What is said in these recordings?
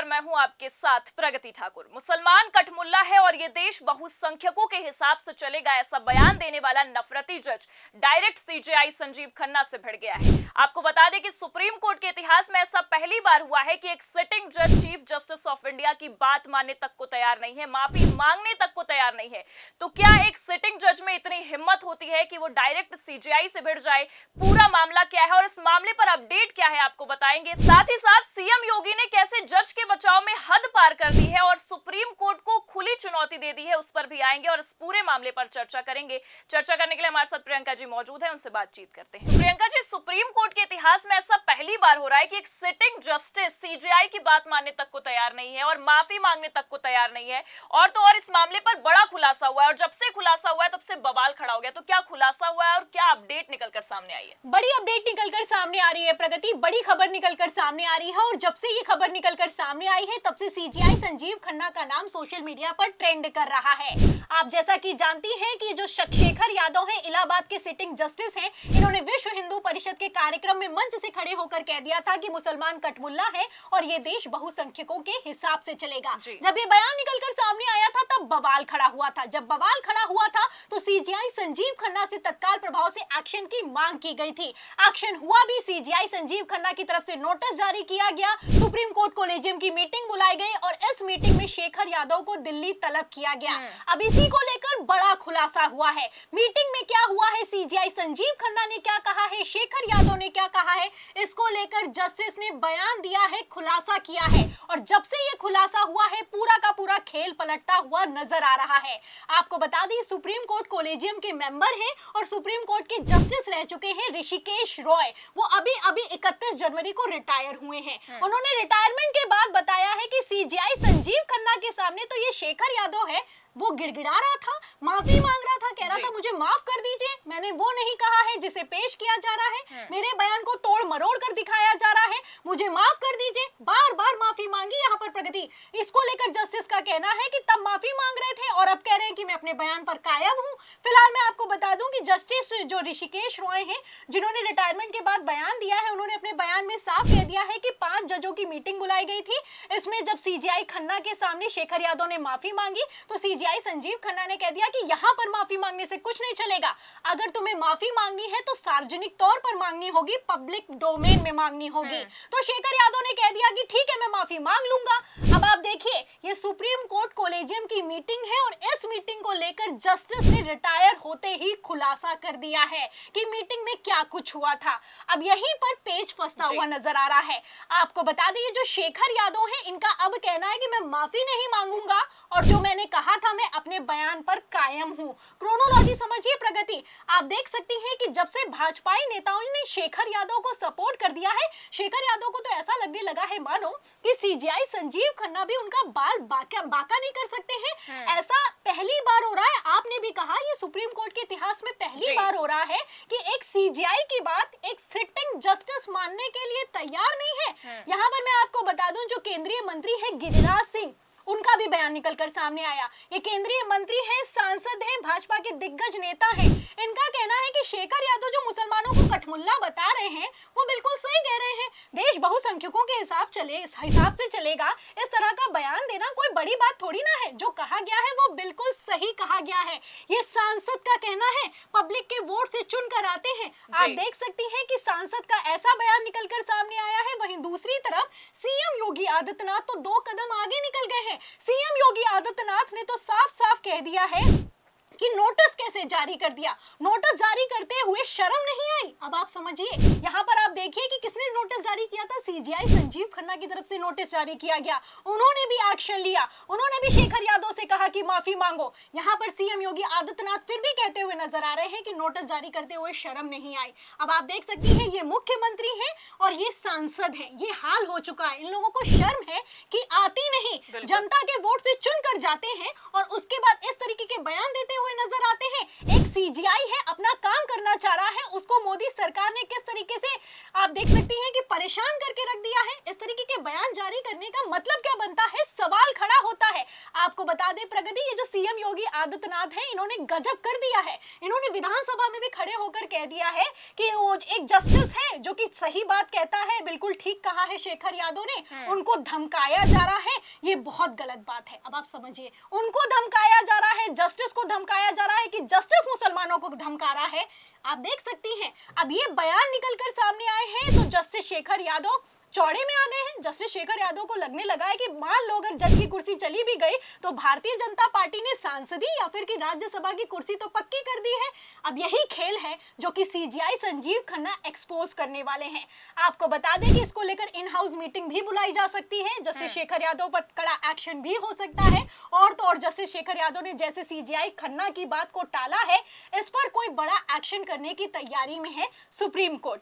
और मैं हूं आपके साथ प्रगति ठाकुर। मुसलमान कठमुल्ला है और ये देश बहुसंख्यकों के हिसाब से चलेगा, ऐसा बयान देने वाला नफरती जज डायरेक्ट सीजेआई संजीव खन्ना से भिड़ गया है। आपको बता दें कि सुप्रीम कोर्ट के इतिहास में ऐसा पहली बार हुआ है कि एक सिटिंग जज चीफ जस्टिस ऑफ इंडिया की बात मानने तक को तैयार नहीं है, माफी मांगने तक को तैयार नहीं है। तो क्या एक सिटिंग जज में इतनी हिम्मत होती है कि वो डायरेक्ट सीजेआई से भिड़ जाए? पूरा मामला क्या है और इस मामले पर अपडेट क्या है, आपको बताएंगे। साथ ही साथ सीएम योगी ने कैसे जज के बचाव में हद पार कर दी है और सुप्रीम कोर्ट को खुली चुनौती दे दी है, उस पर भी आएंगे और इस पूरे मामले पर चर्चा करेंगे। चर्चा करने के लिए हमारे साथ प्रियंका जी मौजूद हैं, उनसे बातचीत करते हैं। तो प्रियंका जी, सुप्रीम कोर्ट के इतिहास में ऐसा पहली बार हो रहा है कि एक सिटिंग जस्टिस सीजेआई की बात मानने तक को तैयार नहीं है और माफी मांगने तक को तैयार नहीं है। और तो और इस मामले पर बड़ा खुलासा हुआ है और जब से खुलासा हुआ है तब से बवाल खड़ा हो गया। तो क्या खुलासा हुआ है और क्या अपडेट निकलकर सामने आई है? बड़ी अपडेट निकलकर सामने आ रही है प्रगति, बड़ी खबर निकलकर सामने आ रही है। और जब से ये खबर निकलकर सामने आई है तब से सीजेआई संजीव खन्ना का नाम सोशल मीडिया पर ट्रेंड कर रहा है। आप जैसा कि जानती हैं कि जो शेखर यादव हैं, इलाहाबाद के सिटिंग जस्टिस हैं, इन्होंने विश्व हिंदू परिषद के कार्यक्रम में मंच से खड़े होकर कह दिया था कि मुसलमान कठमुल्ला है और ये देश बहुसंख्यकों के हिसाब से चलेगा। जब ये बयान निकलकर सामने आया था तब बवाल खड़ा हुआ था। जब बवाल खड़ा हुआ था तो सीजेआई संजीव खन्ना से तत्काल प्रभाव से एक्शन की मांग की गई थी। एक्शन हुआ भी, सीजेआई संजीव खन्ना की तरफ से नोटिस जारी किया गया, सुप्रीम कोर्ट कोलेजियम की मीटिंग बुलाई गई और इस मीटिंग में शेखर यादव को दिल्ली तलब किया गया। अब इसी को लेकर बड़ा खुलासा हुआ है। मीटिंग में क्या हुआ है, सीजेआई संजीव खन्ना ने क्या कहा है, शेखर यादव ने क्या कहा है, इसको लेकर जस्टिस ने बयान दिया है, खुलासा किया है। और जब से ये खुलासा हुआ है पूरा का पूरा खेल पलटता हुआ नजर आ रहा है। आपको बता दें, सुप्रीम कोर्ट कोलेजियम के मेंबर हैं और सुप्रीम कोर्ट के जस्टिस रह चुके हैं ऋषिकेश रॉय। वो अभी 31 जनवरी को रिटायर हुए हैं। उन्होंने रिटायरमेंट के बाद बताया है कि सीजेआई संजीव खन्ना के सामने तो ये शेखर यादव है, वो गिड़गिड़ा रहा था, माफी मांग रहा था, कह रहा था मुझे माफ कर दीजिए, मैंने वो नहीं कहा है जिसे पेश किया जा रहा है, मेरे बयान को तोड़ मरोड़ कर दिखाया जा रहा है, मुझे माफ कर दीजिए, बार बार माफी मांगी यहाँ पर प्रगति। इसको लेकर जस्टिस का कहना है कि तब माफी मांग रहे थे और अब कह रहे हैं कि मैं अपने बयान पर कायम हूँ। फिलहाल मैं आपको बता दूं कि जस्टिस जो ऋषिकेश रॉय हैं, जिन्होंने रिटायरमेंट के बाद बयान दिया है, उन्होंने अपने बयान में साफ कह दिया है कि 5 जजों की मीटिंग बुलाई गई थी। इसमें जब सीजेआई खन्ना के सामने शेखर यादव ने माफी मांगी तो सीजेआई संजीव खन्ना ने कह दिया कि यहाँ पर माफी मांगने से कुछ नहीं चलेगा, अगर तुम्हें माफी मांगनी है तो सार्वजनिक तौर पर मांगनी होगी, पब्लिक डोमेन में मांगनी होगी। तो शेखर यादव ने कह दिया कि ठीक है, मैं माफी मांग लूंगा। अब आप देखिए, ये सुप्रीम कोर्ट कोलेजियम की मीटिंग है और इस मीटिंग को लेकर जस्टिस ने रिटायर होते ही खुलासा कर दिया है कि मीटिंग में क्या कुछ हुआ था। अब यहीं पर पेच फंसता हुआ नजर आ रहा है। आपको बता दें, जो शेखर यादव हैं, इनका अब कहना है कि मैं माफी नहीं मांगूंगा और जो मैंने कहा था मैं अपने बयान पर कायम हूं। क्रोनोलॉजी समझिए प्रगति, आप देख सकती हैं कि जब से भाजपाई नेताओं ने शेखर यादव को सपोर्ट कर दिया है, शेखर यादव को तो ऐसा लगने लगा है मानो कि सीजेआई संजीव खन्ना भी उनका बाल बाका नहीं कर सकते हैं। ऐसा पहली बार हो रहा है। आपने भी कहा ये सुप्रीम कोर्ट के इतिहास में पहली बार हो रहा है कि एक सीजेआई की बात एक सिटिंग जस्टिस मानने के लिए तैयार नहीं है। यहाँ पर मैं आपको बता दूं, जो केंद्रीय मंत्री है गिरिराज सिंह, उनका भी बयान निकलकर सामने आया। ये केंद्रीय मंत्री हैं, सांसद हैं, भाजपा के दिग्गज नेता हैं। इनका कहना है कि शेखर यादव जो मुसलमानों को कठमुल्ला बता रहे हैं वो बिल्कुल सही कह रहे हैं, देश बहुसंख्यकों के हिसाब से चलेगा। इस तरह का बयान देना कोई बड़ी बात थोड़ी ना है, जो कहा गया है वो बिल्कुल सही कहा गया है। ये सांसद का कहना है, पब्लिक के वोट से चुन कर आते हैं। आप देख सकती हैं कि सांसद का ऐसा बयान निकलकर सामने आया है। वहीं दूसरी तरफ सीएम योगी आदित्यनाथ तो 2 कदम आगे निकल गए हैं। सीएम योगी आदित्यनाथ ने तो साफ साफ कह दिया है कि नोटिस कैसे जारी कर दिया, नोटिस जारी करते हुए शर्म नहीं आई। अब आप समझिए, यहाँ पर आप देखिए कि किसने नोटिस जारी किया था, सीजेआई संजीव खन्ना की तरफ से नोटिस जारी किया गया। उन्होंने भी एक्शन लिया, उन्होंने भी शेखर यादव से कहा कि माफी मांगो। यहाँ पर सीएम योगी आदित्यनाथ फिर भी कहते हुए नजर आ रहे हैं कि नोटिस जारी करते हुए शर्म नहीं आई। अब आप देख सकती हैं, ये मुख्यमंत्री हैं और ये सांसद हैं, ये हाल हो चुका है। इन लोगों को शर्म है कि आती नहीं, जनता के वोट से चुन कर जाते हैं और उसके बाद इस तरीके के बयान देते हुए नजर आते हैं। एक सीजेआई है, अपना काम करना चाह रहा है, उसको मोदी सरकार ने किस तरीके से आप देख सकती हैं कि परेशान करके रख दिया है। इस तरीके के बयान जारी करने का मतलब क्या बनता है, सवाल खड़ा होता है। आपको बता दें प्रगति, ये जो सीएम योगी आदित्यनाथ हैं, इन्होंने गजब कर दिया है। इन्होंने विधानसभा में भी खड़े होकर कह दिया है कि वो एक जस्टिस है जो कि सही बात कहता है, बिल्कुल ठीक कहा है शेखर यादव ने, उनको धमकाया जा रहा है, ये बहुत गलत बात है। अब आप समझिए, उनको धमकाया जा रहा है, जस्टिस को धमकाया जा रहा है कि जस्टिस मुसलमानों को धमका रहा है। आप देख सकती हैं, अब ये बयान निकलकर सामने आए हैं तो जस्टिस शेखर यादव चौड़े में आ गए हैं। जस्टिस शेखर यादव को लगने लगा है कि मान लो अगर जज की कुर्सी चली भी गई तो भारतीय जनता पार्टी ने सांसदी या फिर की राज्यसभा की कुर्सी तो पक्की कर दी है। अब यही खेल है जो कि सीजीआई संजीव खन्ना एक्सपोज करने वाले हैं। आपको बता दें कि इसको लेकर इन हाउस मीटिंग भी बुलाई जा सकती है। जस्टिस शेखर यादव पर कड़ा एक्शन भी हो सकता है। और तो और जस्टिस शेखर यादव ने जैसे सीजीआई खन्ना की बात को टाला है, इस पर कोई बड़ा एक्शन करने की तैयारी में है सुप्रीम कोर्ट।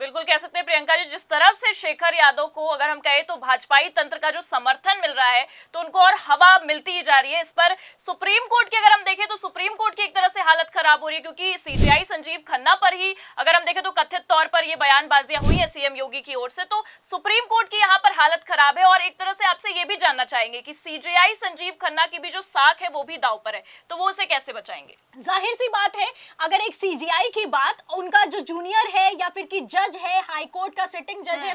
बिल्कुल कह सकते हैं प्रियंका जी, जिस तरह से शेखर यादव को अगर हम कहें तो भाजपाई तंत्र का जो समर्थन मिल रहा है तो उनको और हवा मिलती ही जा रही है। इस पर सुप्रीम कोर्ट की अगर हम देखें तो सुप्रीम कोर्ट की एक तरह से हालत खराब हो रही है, क्योंकि सीजीआई संजीव खन्ना पर ही अगर हम देखें तो कथित तौर पर ये बयानबाजियां हुई है सीएम योगी की ओर से, तो सुप्रीम कोर्ट की यहाँ पर हालत खराब है। और एक तरह से आपसे ये भी जानना चाहेंगे कि सीजीआई संजीव खन्ना की भी जो साख है वो भी दांव पर है, तो वो उसे कैसे बचाएंगे? जाहिर सी बात है, अगर एक सीजीआई की बात उनका जो जूनियर है या फिर की जज है, हाई कोर्ट का सिटिंग जज है,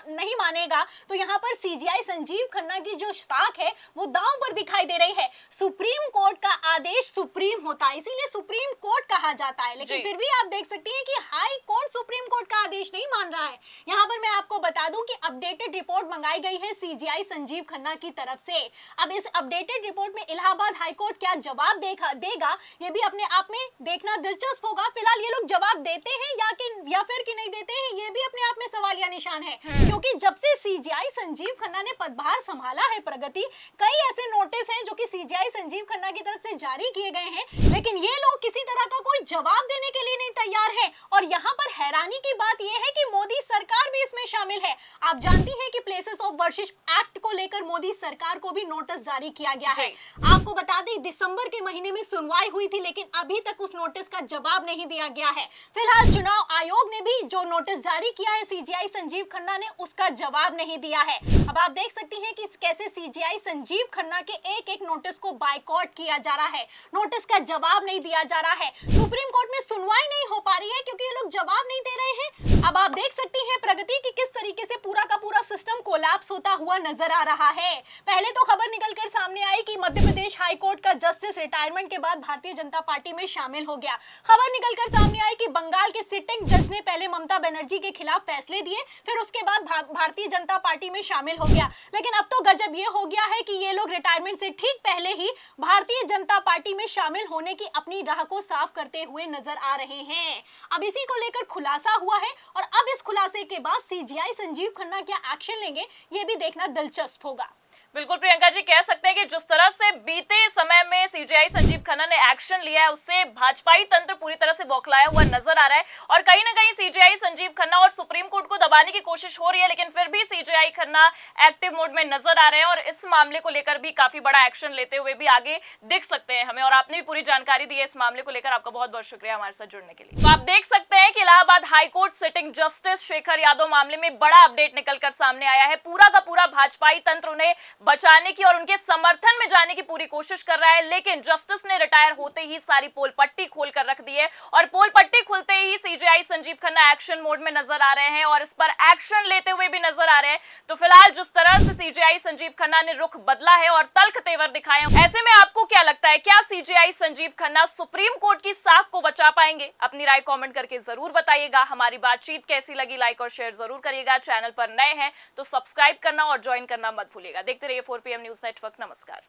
नहीं मानेगा, तो यहाँ पर सीजीआई संजीव खन्ना की जो साख है वो दांव पर दिखाई दे रही है। सुप्रीम कोर्ट का आदेश सुप्रीम होता है, इसीलिए सुप्रीम कोर्ट कहा जाता है, लेकिन फिर भी आप देख सकती हैं कि हाई कोर्ट सुप्रीम कोर्ट का आदेश नहीं मान रहा है। यहाँ पर मैं आपको बता दूं कि अपडेटेड रिपोर्ट मंगाई गई है सीजीआई संजीव खन्ना की तरफ से। अब इस अपडेटेड रिपोर्ट में इलाहाबाद हाई कोर्ट क्या जवाब देगा, ये भी अपने आप में देखना दिलचस्प होगा। फिलहाल ये लोग जवाब देते हैं या फिर कि नहीं देते हैं, ये भी अपने आप में सवालिया निशान है, क्योंकि जब से सीजीआई संजीव खन्ना ने पदभार संभाला है प्रगति, कई ऐसे नोटिस हैं जो कि सीजीआई संजीव खन्ना की तरफ से जारी किए गए हैं, लेकिन ये लोग किसी तरह का कोई जवाब देने के लिए नहीं तैयार है। और यहाँ पर हैरानी की बात यह है कि मोदी सरकार भी इसमें शामिल है। आप जानती हैं कि प्लेसेस ऑफ वर्शिप एक्ट को लेकर मोदी सरकार को भी नोटिस जारी किया गया है। आपको बता दें दिसंबर के महीने में सुनवाई हुई थी, लेकिन अभी तक उस नोटिस का जवाब नहीं दिया गया है। फिलहाल चुनाव आयोग ने भी जो नोटिस जारी किया है सीजीआई संजीव खन्ना ने, उसका जवाब नहीं दिया है। अब आप देख सकती हैं कि कैसे सीजीआई संजीव खन्ना के एक एक नोटिस को बायकॉट किया जा रहा है, नोटिस का जवाब नहीं दिया जा रहा है। सुप्रीम कोर्ट में सुनवाई नहीं हो पा रही है क्योंकि ये लोग जवाब नहीं दे रहे हैं। अब आप देख सकती हैं प्रगति की किस तरीके से पूरा का पूरा सिस्टम कोलैप्स होता हुआ नजर आ रहा है। पहले तो खबर निकलकर सामने आई कि मध्य प्रदेश हाई कोर्ट का जस्टिस रिटायरमेंट के बाद भारतीय जनता पार्टी में शामिल हो गया। खबर निकलकर सामने आई कि बंगाल के सिटिंग जज ने पहले ममता बनर्जी के खिलाफ फैसले दिए, फिर उसके बाद भारतीय जनता पार्टी में शामिल हो गया। लेकिन अब तो गजब ये हो गया है कि ये लोग रिटायरमेंट से ठीक पहले ही भारतीय जनता पार्टी में शामिल होने की अपनी राह को साफ करते हुए नजर आ रहे हैं। अब इसी को लेकर खुलासा हुआ है और अब इस खुलासे के बाद सीजीआई संजीव खन्ना क्या एक्शन लेंगे, ये भी देखना दिलचस्प होगा। बिल्कुल प्रियंका जी, कह सकते हैं कि जिस तरह से बीते समय में सीजीआई संजीव खन्ना ने एक्शन लिया है उससे भाजपाई तंत्र पूरी तरह से बौखलाया हुआ नजर आ रहा है और कहीं ना कहीं सीजीआई संजीव खन्ना और सुप्रीम कोर्ट को दबाने की कोशिश हो रही है, लेकिन फिर भी सीजीआई खन्ना एक्टिव मोड में नजर आ रहे हैं और इस मामले को लेकर भी काफी बड़ा एक्शन लेते हुए भी आगे दिख सकते हैं हमें। और आपने भी पूरी जानकारी दी है इस मामले को लेकर, आपका बहुत बहुत शुक्रिया हमारे साथ जुड़ने के लिए। तो आप देख सकते हैं कि Allahabad high court sitting justice Shekhar Yadav मामले में बड़ा अपडेट निकलकर सामने आया है। पूरा का पूरा भाजपाई तंत्र उन्हें बचाने की और उनके समर्थन में जाने की पूरी कोशिश कर रहा है, लेकिन जस्टिस ने रिटायर होते ही सारी पोल पट्टी खोलकर रख दी है और पोल पट्टी खुलते ही CJI Sanjiv Khanna action mode में नजर आ रहे हैं और इस पर एक्शन लेते हुए भी नजर आ रहे हैं। तो फिलहाल जिस तरह से सीजीआई संजीव खन्ना ने रुख बदला है और तल्ख तेवर दिखाए हैं, ऐसे में आपको क्या लगता है, क्या CGI Sanjiv Khanna supreme court की साख को बचा पाएंगे? अपनी राय कमेंट करके जरूर बताइएगा। हमारी बातचीत कैसी लगी लाइक और शेयर जरूर करिएगा। चैनल पर नए हैं तो सब्सक्राइब करना और ज्वाइन करना मत भूलिएगा। देखते रहिए 4PM न्यूज नेटवर्क। नमस्कार।